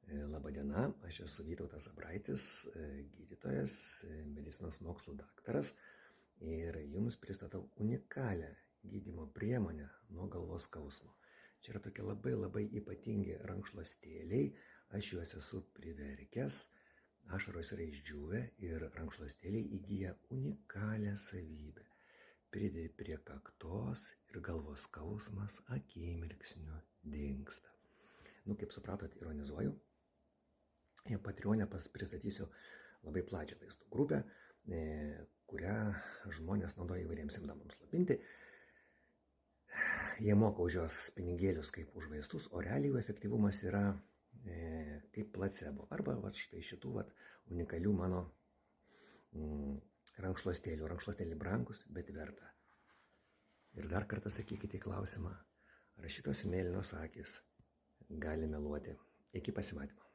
Labadiena, aš esu Vytautas Abraitis, gydytojas, medicinos mokslų daktaras ir jums pristatau unikalią gydymo priemonę nuo galvos skausmo. Čia yra tokie labai ypatingi rankšluostėliai, aš juos esu priverkęs, ašaros yra išdžiūvę ir rankšluostėliai įgyja unikalią savybę. Pridedi prie kaktos ir galvos skausmas akimirksniu dingsta. Kaip supratot, ironizuoju. Patreone pristatysiu labai plačią vaistų grupę, kurią žmonės naudoja įvairiems simptomams slopinti. Jie moka už jos pinigėlius kaip už vaistus, o realiai jų efektyvumas yra kaip placebo. Arba štai šitų unikalių mano rankšluostėlių. Rankšluostėliai brangus, bet verta. Ir dar kartą sakykite į klausimą, ar šitos mėlynos akys gali meluoti. Iki pasimatymo.